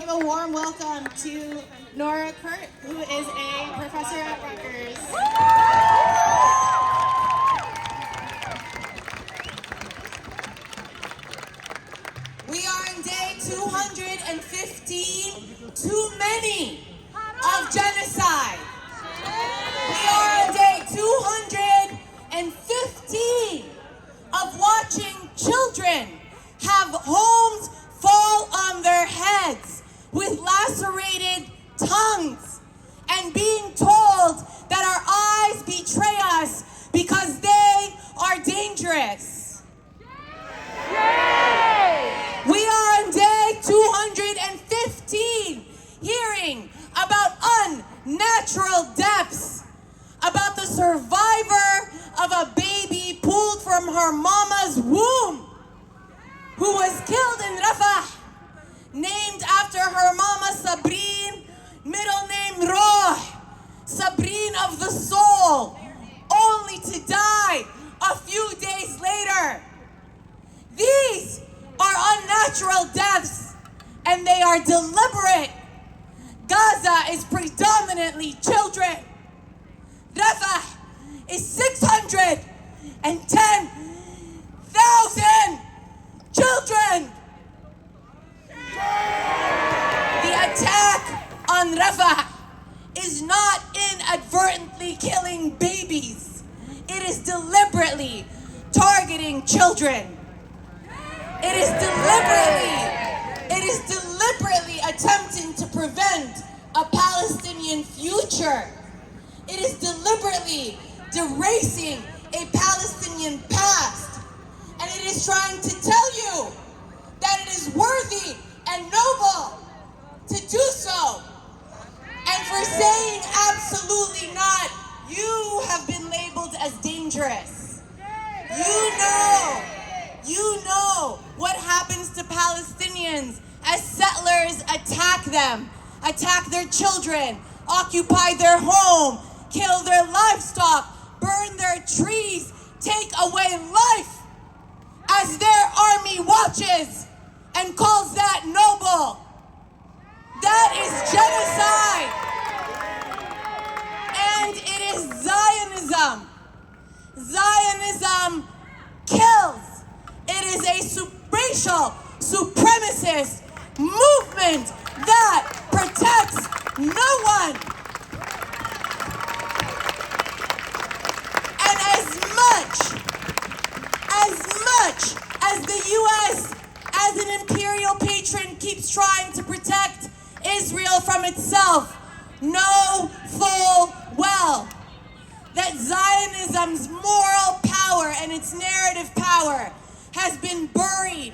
give a warm welcome to Noura, who is a professor at Rutgers. We are in day 215, too many of genocide. We are on day 215 of watching children have homes fall on their heads with lacerated tongues and being told that our eyes betray us because they are dangerous. We are on day 215 hearing about unnatural deaths, about the survivor of a baby pulled from her mama's womb who was killed in Rafah, named after her mama Sabrine, middle name Roh, Sabrine of the soul, only to die a few days later. These are unnatural deaths, and they are deliberate. Gaza is predominantly children. Rafah is 610,000 children. The attack on Rafah is not inadvertently killing babies. It is deliberately targeting children. It is deliberately attempting to prevent a Palestinian future. It is deliberately deracing a Palestinian past. And it is trying to tell you that it is worthy and noble to do so. And for saying absolutely not, you have been labeled as dangerous. You know what happens to Palestinians as settlers attack them, attack their children, occupy their home, kill their livestock, burn their trees, take away life, as their army watches and calls that noble. That is genocide. And it is Zionism. Zionism kills. It is a racial supremacist movement that protects no one. And as much as the U.S. as an imperial patron keeps trying to protect Israel from itself, know full well that Zionism's moral power and its narrative power has been buried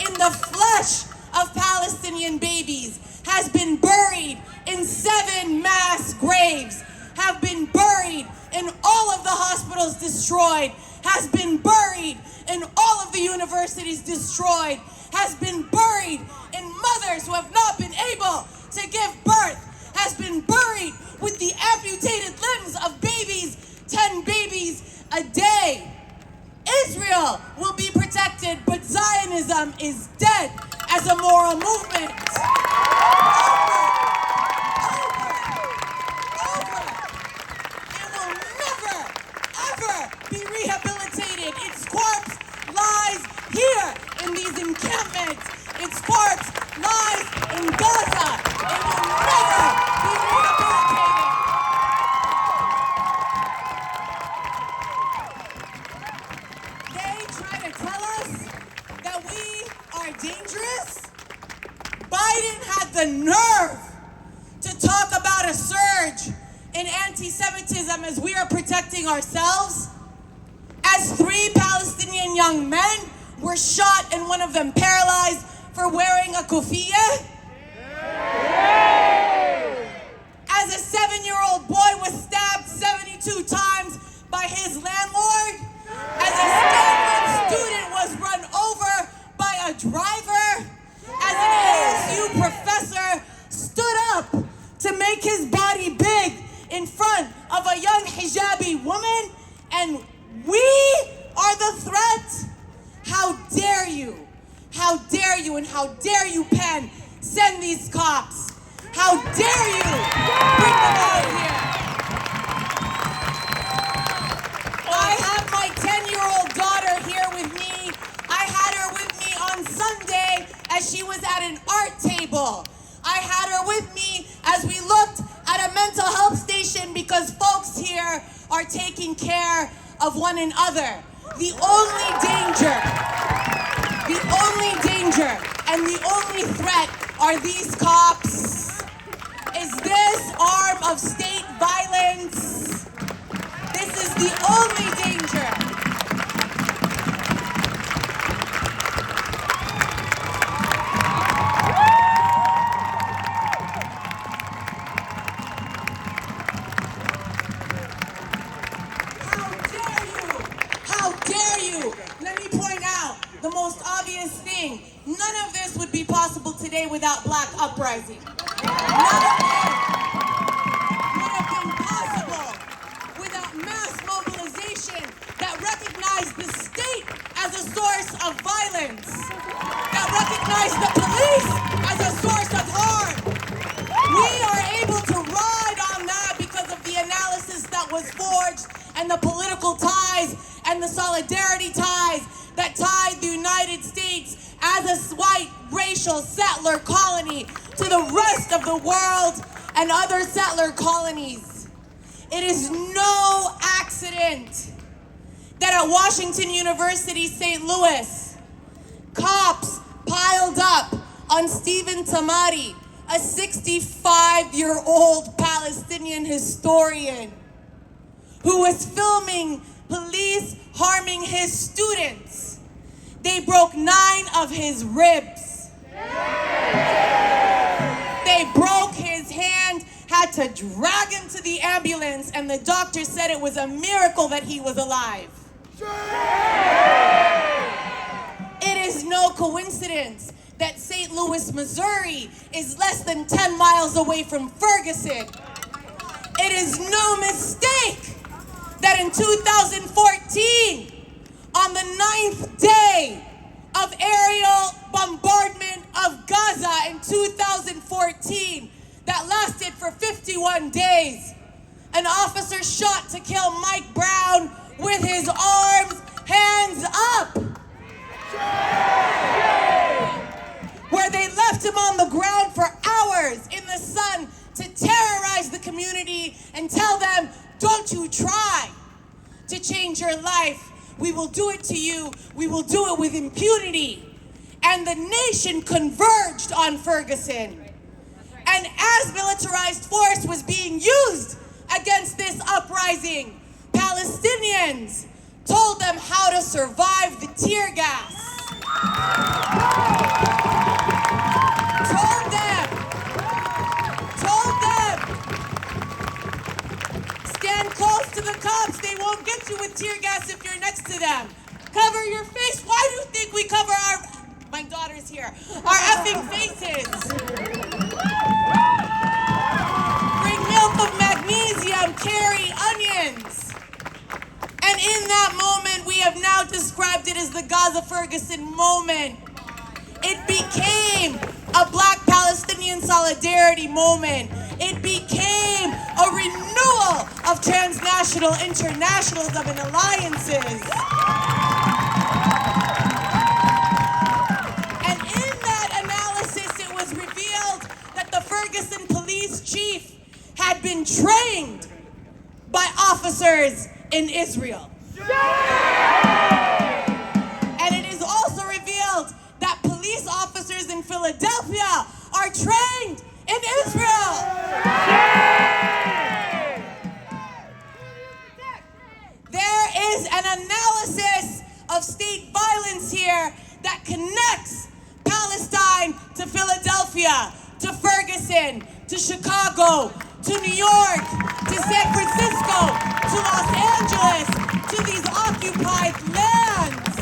in the flesh of Palestinian babies, has been buried in 7 mass graves, have been buried in all of the hospitals destroyed, has been buried in all of the universities destroyed, has been buried in mothers who have not been able to give birth, has been buried with the amputated limbs of babies, 10 babies a day. Israel will be protected, but Zionism is dead as a moral movement. Over. It will never, ever be rehabilitated. Its corpse lies here in these encampments. Its corpse lies in Gaza. It will never be rehabilitated. They try to tell us that we are dangerous. Biden had the nerve to talk about a surge in anti-Semitism as we are protecting ourselves. As 3 Palestinian young men were shot and one of them paralyzed for wearing a kufiya. As a 7-year-old boy was stabbed 72 times by his landlord. As a Stanford student was run over by a driver. As an ASU professor stood up to make his body big in front of a young hijabi woman. And we are the threat. How dare you? How dare you and how dare you pen Send these cops. How dare you bring them out here? I have my 10-year-old daughter here with me. I had her with me on Sunday as she was at an art table. I had her with me as we looked at a mental health station because folks here are taking care of one another. The only danger and the only threat are these cops. Is this arm of state violence? This is the only danger. How dare you? Let me point out the most obvious thing. None of this would be possible today without Black uprising. None of this would have been possible without mass mobilization that recognized the state as a source of violence, that recognized the police as a source of harm. We are able to ride on that because of the analysis that was forged and the political ties and the solidarity ties that tied the United States as a white racial settler colony to the rest of the world and other settler colonies. It is no accident that at Washington University, St. Louis, cops piled up on Stephen Tamari, a 65-year-old Palestinian historian who was filming police harming his students. They broke 9 of his ribs. They broke his hand, had to drag him to the ambulance, and the doctor said it was a miracle that he was alive. It is no coincidence that St. Louis, Missouri is less than 10 miles away from Ferguson. It is no mistake that in 2014, on the 9th day of aerial bombardment of Gaza in 2014, that lasted for 51 days, an officer shot to kill Mike Brown with his arms, hands up, where they left him on the ground for hours in the sun to terrorize the community and tell them, don't you try to change your life. We will do it to you. We will do it with impunity. And the nation converged on Ferguson. And as militarized force was being used against this uprising, Palestinians told them how to survive the tear gas. Told them, stand close to the cops. They won't get you with tear gas if you're next to them. Cover your face. Why do you think we cover my daughter's here, our effing faces? Bring milk of magnesium, carry onions. And in that moment, we have now described it as the Gaza-Ferguson moment. It became a Black Palestinian solidarity moment. It became a renewal of transnational internationalism and alliances. And in that analysis, it was revealed that the Ferguson police chief had been trained by officers in Israel. And it is also revealed that police officers in Philadelphia are trained in Israel. There is an analysis of state violence here that connects Palestine to Philadelphia, to Ferguson, to Chicago, to New York, to San Francisco, to Los Angeles, to these occupied lands.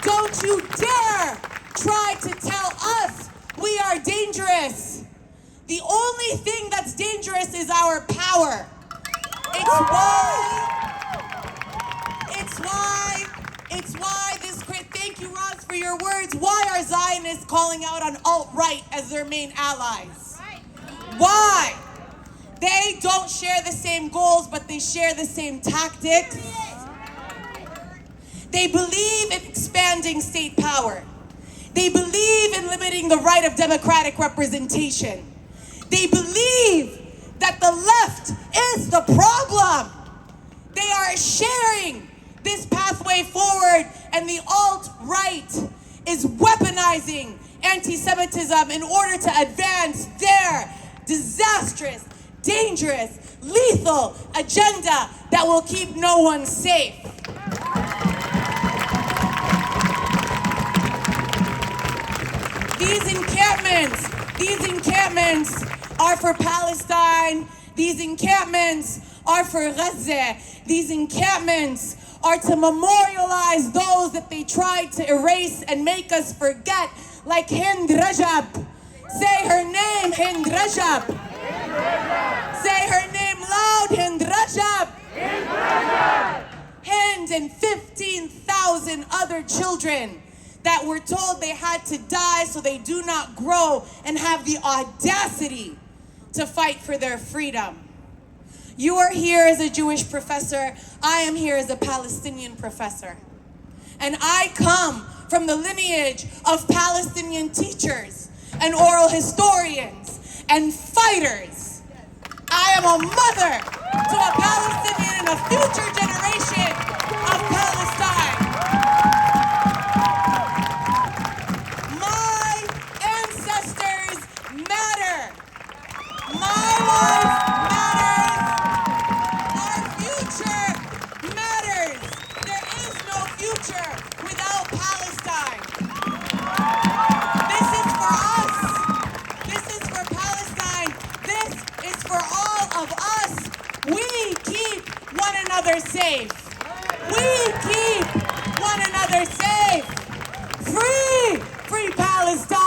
Don't you dare try to tell us we are dangerous. The only thing that's dangerous is our power. It's why this great, thank you, Roz, for your words. Why are Zionists calling out on alt-right as their main allies? Why? They don't share the same goals, but they share the same tactics. They believe in expanding state power. They believe in limiting the right of democratic representation. They believe that the left is the problem. They are sharing this pathway forward, and the alt-right is weaponizing anti-Semitism in order to advance their disastrous, dangerous, lethal agenda that will keep no one safe. These encampments are for Palestine. These encampments are for Gaza. These encampments are to memorialize those that they tried to erase and make us forget, like Hind Rajab. Say her name, Hind Rajab. Say her name loud, Hind Rajab. Hind and 15,000 other children that were told they had to die so they do not grow and have the audacity to fight for their freedom. You are here as a Jewish professor. I am here as a Palestinian professor. And I come from the lineage of Palestinian teachers and oral historians and fighters. I am a mother to a Palestinian and a future generation of Palestine. My ancestors matter. My life matters. Our future matters. There is no future without Palestine. This is for us. This is for Palestine. This is for all of us. We keep one another safe. We keep one another safe. Free! Free Palestine!